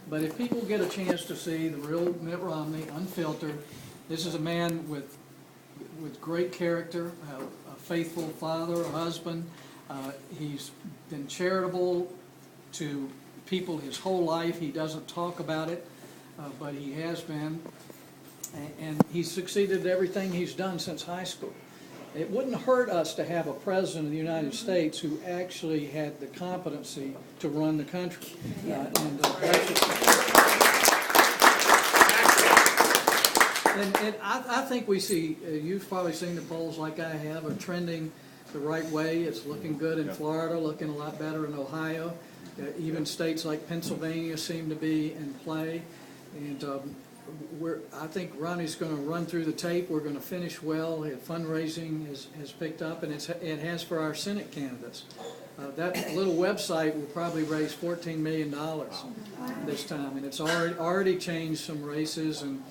But if people get a chance to see the real Mitt Romney, unfiltered, this is a man with great character, a faithful father, a husband. He's been charitable to people his whole life. He doesn't talk about it, but he has been. And he's succeeded at everything he's done since high school. It wouldn't hurt us to have a president of the United States who actually had the competency to run the country. And I think we see, you've probably seen the polls like I have, are trending the right way. It's looking good in Florida, looking a lot better in Ohio. Even states like Pennsylvania seem to be in play. And I think Ronnie's going to run through the tape. We're going to finish well. Fundraising has picked up, and it has for our Senate candidates. That little website will probably raise $14 million this time, and it's already changed some races. And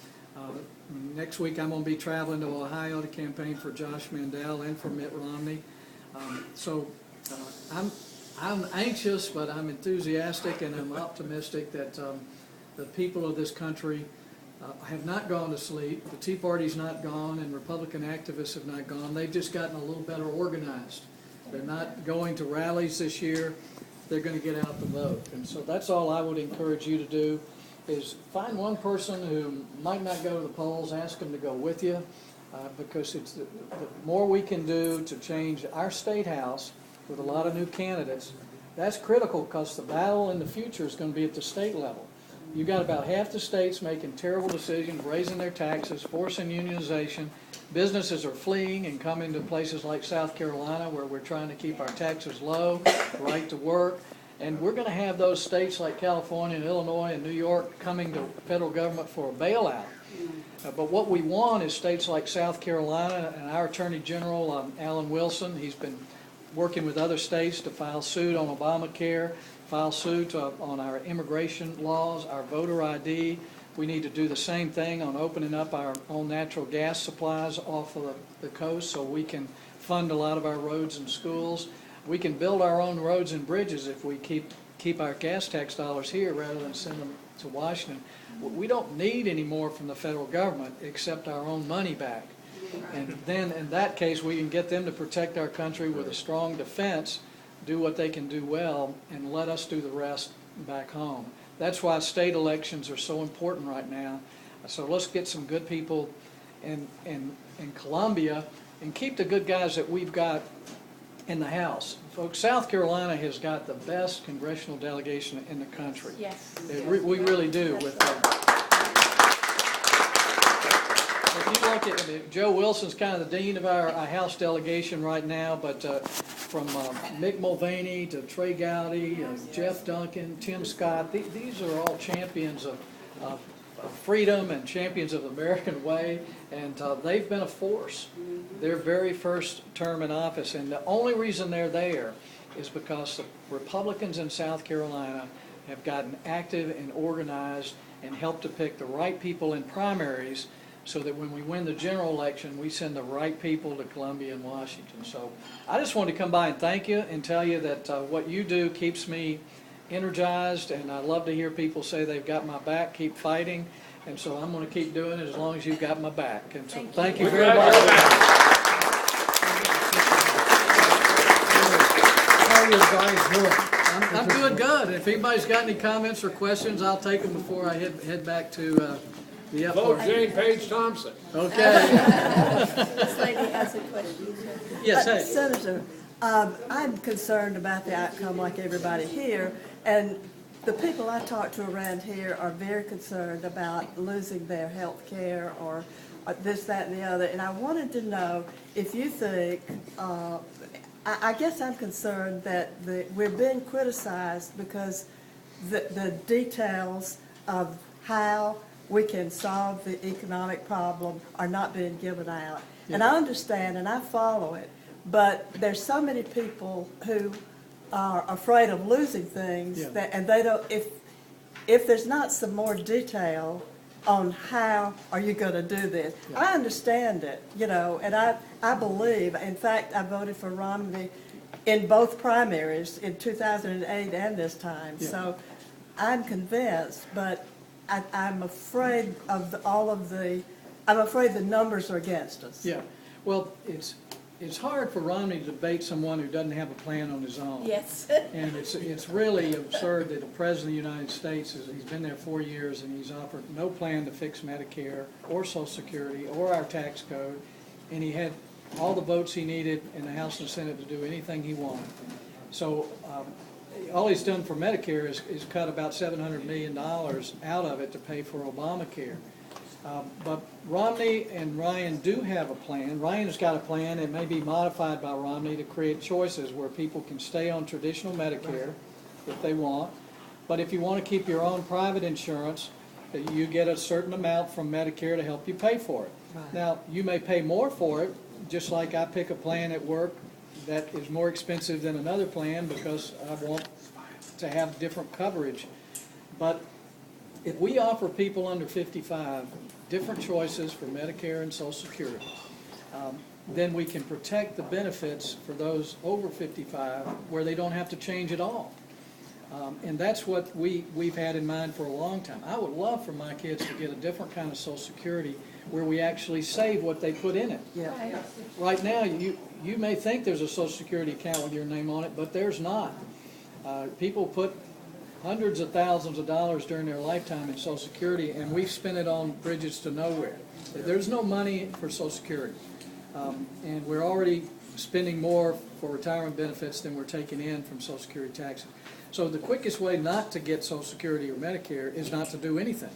next week I'm going to be traveling to Ohio to campaign for Josh Mandel and for Mitt Romney. I'm anxious, but I'm enthusiastic, and I'm optimistic that the people of this country have not gone to sleep. The Tea Party's not gone, and Republican activists have not gone. They've just gotten a little better organized. They're not going to rallies this year. They're going to get out the vote. And so that's all I would encourage you to do, is find one person who might not go to the polls, ask them to go with you, because it's the more we can do to change our state house with a lot of new candidates. That's critical, because the battle in the future is going to be at the state level. You've got about half the states making terrible decisions, raising their taxes, forcing unionization. Businesses are fleeing and coming to places like South Carolina, where we're trying to keep our taxes low, right to work. And we're going to have those states like California and Illinois and New York coming to federal government for a bailout. But what we want is states like South Carolina, and our Attorney General, Alan Wilson, he's been working with other states to file suit on Obamacare, file suit on our immigration laws, our voter ID. We need to do the same thing on opening up our own natural gas supplies off of the coast so we can fund a lot of our roads and schools. We can build our own roads and bridges if we keep our gas tax dollars here rather than send them to Washington. We don't need any more from the federal government except our own money back. And then in that case, we can get them to protect our country with a strong defense, do what they can do well, and let us do the rest back home. That's why state elections are so important right now. So let's get some good people in Columbia and keep the good guys that we've got in the House. Folks, South Carolina has got the best congressional delegation in the country. Yes. We really do. With if you look at Joe Wilson's kind of the dean of our House delegation right now, but from Mick Mulvaney to Trey Gowdy, Jeff Duncan, Tim Scott, these are all champions of freedom and champions of the American way, and they've been a force their very first term in office. And the only reason they're there is because the Republicans in South Carolina have gotten active and organized and helped to pick the right people in primaries, so that when we win the general election, we send the right people to Columbia and Washington. So I just wanted to come by and thank you and tell you that what you do keeps me energized, and I love to hear people say they've got my back, keep fighting, and so I'm going to keep doing it as long as you've got my back. And so thank you very much. How are you guys doing? I'm doing good. If anybody's got any comments or questions, I'll take them before I head back to the Vote Jane Page Thompson. Okay. This lady has a question. Yes, hey. Senator, I'm concerned about the outcome like everybody here, and the people I talk to around here are very concerned about losing their health care or this, that, and the other. And I wanted to know if you think, I guess I'm concerned that we're being criticized because the details of how we can solve the economic problem are not being given out. Yeah. And I understand and I follow it, but there's so many people who are afraid of losing things, yeah, that, and they don't, if there's not some more detail on how are you going to do this. Yeah. I understand it, you know, and I believe, in fact, I voted for Romney in both primaries in 2008 and this time. Yeah. So I'm convinced, but I'm afraid of I'm afraid the numbers are against us. Yeah, well, it's hard for Romney to debate someone who doesn't have a plan on his own. Yes. And it's really absurd that the President of the United States, he's been there 4 years and he's offered no plan to fix Medicare or Social Security or our tax code. And he had all the votes he needed in the House and Senate to do anything he wanted. So all he's done for Medicare is cut about $700 million out of it to pay for Obamacare. But Romney and Ryan do have a plan. Ryan's got a plan. It may be modified by Romney to create choices where people can stay on traditional Medicare if they want. But if you want to keep your own private insurance, you get a certain amount from Medicare to help you pay for it. Right. Now, you may pay more for it, just like I pick a plan at work that is more expensive than another plan because I want to have different coverage. But if we offer people under 55 different choices for Medicare and Social Security, then we can protect the benefits for those over 55 where they don't have to change at all. And that's what we've had in mind for a long time. I would love for my kids to get a different kind of Social Security where we actually save what they put in it. Yeah. Right now, you may think there's a Social Security account with your name on it, but there's not. People put hundreds of thousands of dollars during their lifetime in Social Security, and we've spent it on bridges to nowhere. There's no money for Social Security, and we're already spending more for retirement benefits than we're taking in from Social Security taxes. So the quickest way not to get Social Security or Medicare is not to do anything.